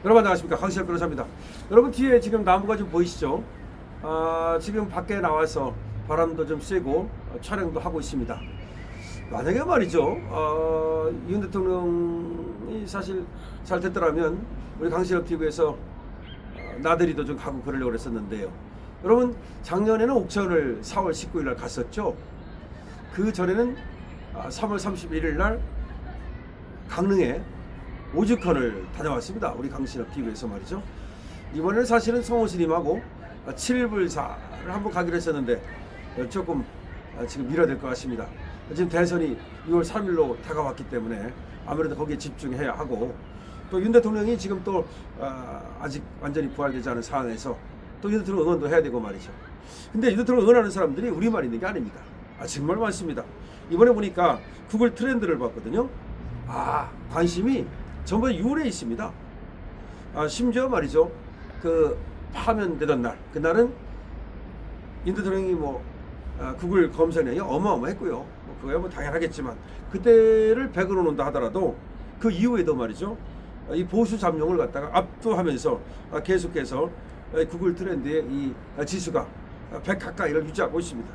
여러분 안녕하십니까, 강시혁 변호사입니다. 여러분 뒤에 지금 나무가 좀 보이시죠? 지금 밖에 나와서 바람도 좀 쐬고 촬영도 하고 있습니다. 만약에 말이죠, 윤 대통령이 사실 잘 됐더라면 우리 강시혁 TV에서 나들이도 좀 가고 그러려고 했었는데요. 여러분 작년에는 옥천을 4월 19일 날 갔었죠. 그 전에는 3월 31일 날 강릉에 오죽헌을 다녀왔습니다. 우리 강신업 TV에서 말이죠. 이번에는 사실은 성호 스님하고 7불사를 한번 가기로 했었는데 조금 지금 미뤄될 것 같습니다. 지금 대선이 6월 3일로 다가왔기 때문에 아무래도 거기에 집중해야 하고, 또 윤 대통령이 지금 또 아직 완전히 부활되지 않은 상황에서 또 윤 대통령 응원도 해야 되고 말이죠. 근데 윤 대통령 응원하는 사람들이 우리만 있는 게 아닙니다. 정말 많습니다. 이번에 보니까 구글 트렌드를 봤거든요. 관심이 전부 윤에 있습니다. 심지어 말이죠, 그 파면되던 날, 그날은 윤 대통령이 구글 검색량이 어마어마했고요. 그거야 당연하겠지만 그때를 100으로 놓는다 하더라도 그 이후에도 말이죠, 이 보수 잠룡을 갖다가 압도하면서 계속해서 구글 트렌드의 이 지수가 100 가까이를 유지하고 있습니다.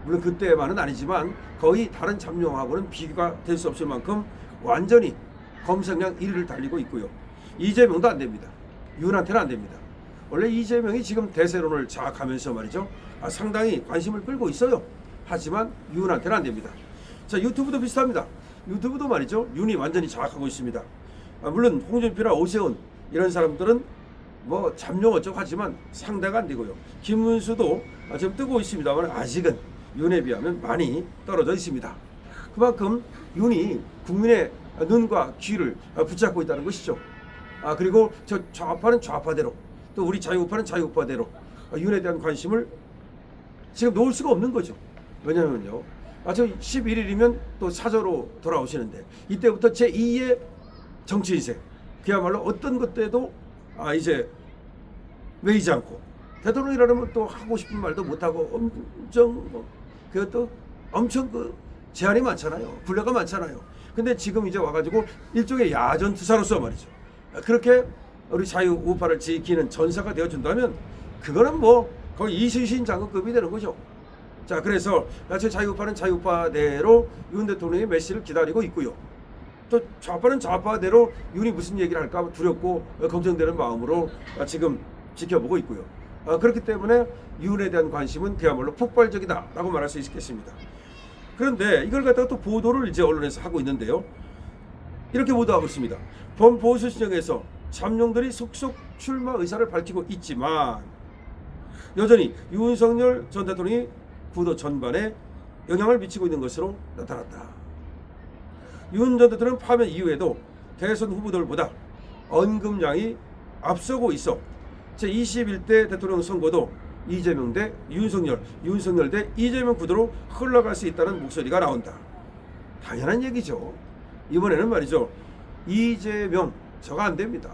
물론 그때만은 아니지만 거의 다른 잠룡하고는 비교가 될 수 없을 만큼 완전히 검색량 1위를 달리고 있고요. 이재명도 안 됩니다. 윤한테는 안 됩니다. 원래 이재명이 지금 대세론을 장악하면서 말이죠, 상당히 관심을 끌고 있어요. 하지만 윤한테는 안 됩니다. 자, 유튜브도 비슷합니다. 유튜브도 말이죠, 윤이 완전히 장악하고 있습니다. 물론 홍준표나 오세훈 이런 사람들은 잠룡 어쩌고 하지만 상대가 안 되고요. 김문수도 지금 뜨고 있습니다만 아직은 윤에 비하면 많이 떨어져 있습니다. 그만큼 윤이 국민의 눈과 귀를 붙잡고 있다는 것이죠. 그리고 저 좌파는 좌파대로, 또 우리 자유우파는 자유우파대로 윤에 대한 관심을 지금 놓을 수가 없는 거죠. 왜냐면요, 저 11일이면 또 사저로 돌아오시는데 이때부터 제2의 정치 인생, 그야말로 어떤 것들도 이제 매이지 않고, 대통령이라면 또 하고 싶은 말도 못하고 엄청 그것도 엄청 제한이 많잖아요. 분야가 많잖아요. 근데 지금 이제 와가지고 일종의 야전 투사로서 말이죠, 그렇게 우리 자유우파를 지키는 전사가 되어준다면 그거는 거의 이순신 장군급이 되는 거죠. 자, 그래서 자유우파는 자유우파대로 윤 대통령의 메시를 기다리고 있고요. 또 좌파는 좌파대로 윤이 무슨 얘기를 할까 두렵고 걱정되는 마음으로 지금 지켜보고 있고요. 그렇기 때문에 윤에 대한 관심은 그야말로 폭발적이다라고 말할 수 있겠습니다. 그런데 이걸 갖다가 또 보도를 이제 언론에서 하고 있는데요. 이렇게 보도하고 있습니다. 범보수 진영에서 잠룡들이 속속 출마 의사를 밝히고 있지만 여전히 윤석열 전 대통령이 구도 전반에 영향을 미치고 있는 것으로 나타났다. 윤 전 대통령 파면 이후에도 대선 후보들보다 언급량이 앞서고 있어 제21대 대통령 선거도 이재명 대 윤석열, 윤석열 대 이재명 구도로 흘러갈 수 있다는 목소리가 나온다. 당연한 얘기죠. 이번에는 말이죠, 이재명 저가 안 됩니다.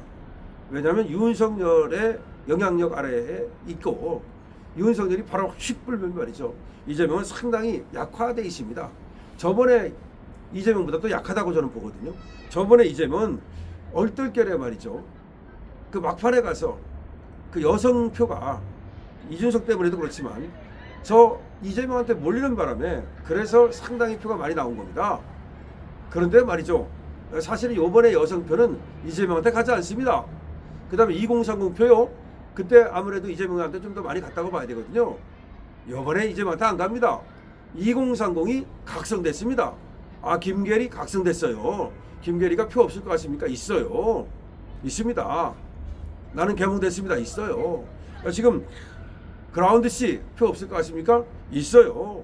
왜냐하면 윤석열의 영향력 아래에 있고, 윤석열이 바로 휙 불면 말이죠, 이재명은 상당히 약화되어 있습니다. 저번에 이재명보다 또 약하다고 저는 보거든요. 저번에 이재명은 얼떨결에 말이죠, 그 막판에 가서 그 여성표가 이준석 때문에도 그렇지만 저 이재명한테 몰리는 바람에 그래서 상당히 표가 많이 나온 겁니다. 그런데 말이죠, 사실은 이번에 여성표는 이재명한테 가지 않습니다. 그 다음에 2030표요, 그때 아무래도 이재명한테 좀 더 많이 갔다고 봐야 되거든요. 이번에 이재명한테 안 갑니다. 2030이 각성됐습니다. 김계리 각성됐어요. 김계리가 표 없을 것 같습니까? 있어요. 있습니다. 나는 개몽됐습니다. 있어요. 지금 그라운드 C 표 없을 것 같습니까? 있어요.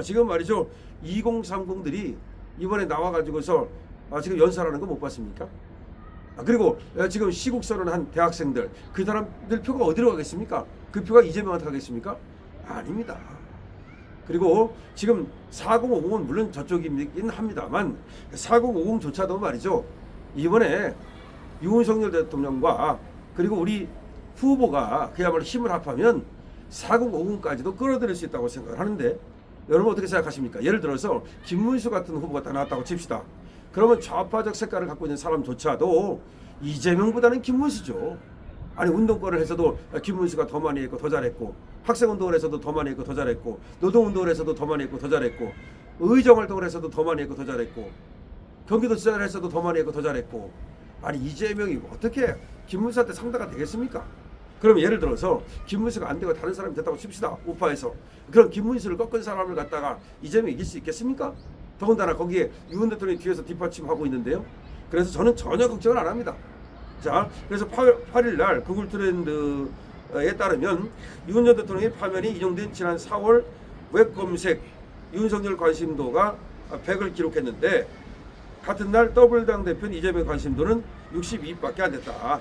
지금 말이죠, 2030들이 이번에 나와가지고서 지금 연설하는 거 못 봤습니까? 그리고 지금 시국선언 한 대학생들, 그 사람들 표가 어디로 가겠습니까? 그 표가 이재명한테 가겠습니까? 아닙니다. 그리고 지금 4050은 물론 저쪽이긴 합니다만 4050조차도 말이죠, 이번에 윤석열 대통령과 그리고 우리 후보가 그야말로 힘을 합하면 4050까지도 끌어들일 수 있다고 생각을 하는데, 여러분 어떻게 생각하십니까? 예를 들어서 김문수 같은 후보가 다 나왔다고 칩시다. 그러면 좌파적 색깔을 갖고 있는 사람조차도 이재명보다는 김문수죠. 아니 운동권을 해서도 김문수가 더 많이 했고 더 잘했고, 학생운동을 해서도 더 많이 했고 더 잘했고, 노동운동을 해서도 더 많이 했고 더 잘했고, 의정활동을 해서도 더 많이 했고 더 잘했고, 경기도지사를 해서도 더 많이 했고 더 잘했고. 아니 이재명이 어떻게 김문수한테 상대가 되겠습니까? 그럼 예를 들어서 김문수가 안 되고 다른 사람이 됐다고 칩시다. 우파에서. 그럼 김문수를 꺾은 사람을 갖다가 이재명이 이길 수 있겠습니까? 더군다나 거기에 윤 대통령이 뒤에서 뒷받침하고 있는데요. 그래서 저는 전혀 걱정을 안 합니다. 자, 그래서 8일 날 구글 트렌드에 따르면 윤 전 대통령의 파면이 인용된 지난 4월 웹 검색 윤석열 관심도가 100을 기록했는데, 같은 날 더블당 대표 이재명 관심도는 62밖에 안 됐다.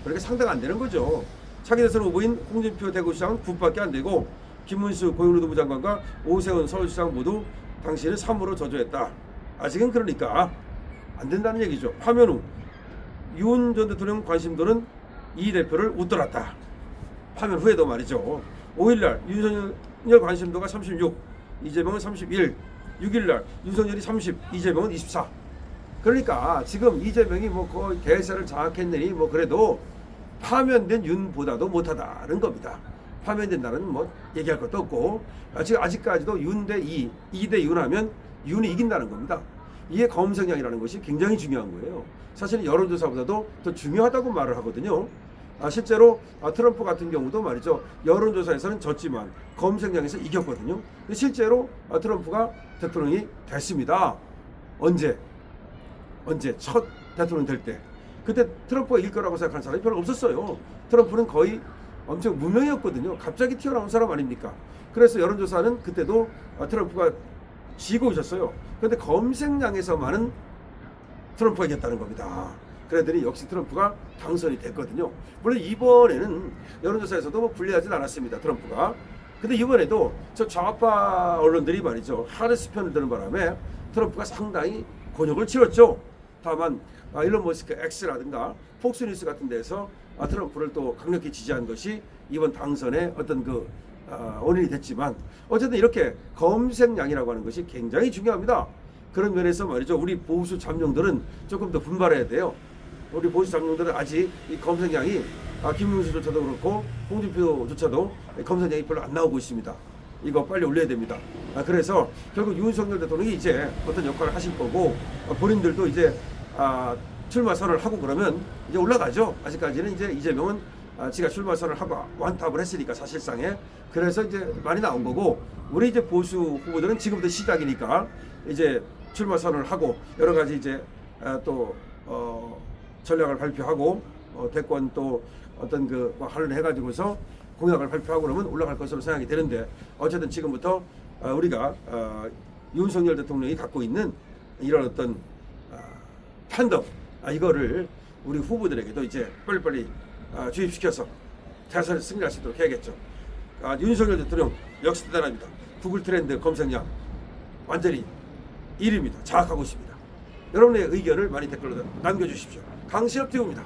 그렇게 상대가 안 되는 거죠. 차기 대선 후보인 홍준표 대구시장은 9밖에 안 되고, 김문수 고용노동부 장관과 오세훈 서울시장 모두 당시에는 3으로 저조했다. 아직은 그러니까 안 된다는 얘기죠. 파면 후 윤 전 대통령 관심도는 이 대표를 웃돌았다. 파면 후에도 말이죠. 5일날 윤석열 관심도가 36, 이재명은 31, 6일날 윤석열이 30, 이재명은 24. 그러니까 지금 이재명이 뭐 거의 대세를 장악했느니 뭐 그래도 파면된 윤보다도 못하다는 겁니다. 파면된 날은 뭐 얘기할 것도 없고, 지금 아직까지도 윤 대 2, 2 대 윤 하면 윤이 이긴다는 겁니다. 이게 검색량이라는 것이 굉장히 중요한 거예요. 사실 여론조사보다도 더 중요하다고 말을 하거든요. 실제로 트럼프 같은 경우도 말이죠. 여론조사에서는 졌지만 검색량에서 이겼거든요. 근데 실제로 트럼프가 대통령이 됐습니다. 언제 첫 대통령 될 때. 그때 트럼프가 이길 거라고 생각하는 사람이 별로 없었어요. 트럼프는 거의 엄청 무명이었거든요. 갑자기 튀어나온 사람 아닙니까? 그래서 여론조사는 그때도 트럼프가 지고 있었어요. 그런데 검색량에서만은 트럼프가 이겼다는 겁니다. 그랬더니 역시 트럼프가 당선이 됐거든요. 물론 이번에는 여론조사에서도 뭐 불리하진 않았습니다. 트럼프가. 근데 이번에도 저 좌파 언론들이 말이죠. 하리스 편을 드는 바람에 트럼프가 상당히 곤욕을 치렀죠. 다만 일론 머스크 X라든가 폭스뉴스 같은 데서 트럼프를 또 강력히 지지한 것이 이번 당선의 어떤 그 원인이 됐지만, 어쨌든 이렇게 검색량이라고 하는 것이 굉장히 중요합니다. 그런 면에서 말이죠. 우리 보수 잠룡들은 조금 더 분발해야 돼요. 우리 보수 잠룡들은 아직 이 검색량이 김문수조차도 그렇고 홍준표조차도 검색량이 별로 안 나오고 있습니다. 이거 빨리 올려야 됩니다. 그래서 결국 윤석열 대통령이 이제 어떤 역할을 하실 거고, 본인들도 이제 출마 선언을 하고 그러면 이제 올라가죠. 아직까지는 이제 이재명은 지가 출마 선언을 하고 완탑을 했으니까 사실상에. 그래서 이제 많이 나온 거고, 우리 이제 보수 후보들은 지금부터 시작이니까 이제 출마 선언을 하고 여러 가지 이제 또 전략을 발표하고 대권 또 어떤 그 관련해가지고서 공약을 발표하고 그러면 올라갈 것으로 생각이 되는데, 어쨌든 지금부터 우리가 윤석열 대통령이 갖고 있는 이런 어떤 팬덤, 이거를 우리 후보들에게도 이제 빨리빨리 주입시켜서 대선에 승리할 수 있도록 해야겠죠. 윤석열 대통령 역시 대단합니다. 구글 트렌드 검색량 완전히 1위입니다. 장악하고 있습니다. 여러분의 의견을 많이 댓글로 남겨주십시오. 강신업 띄웁니다.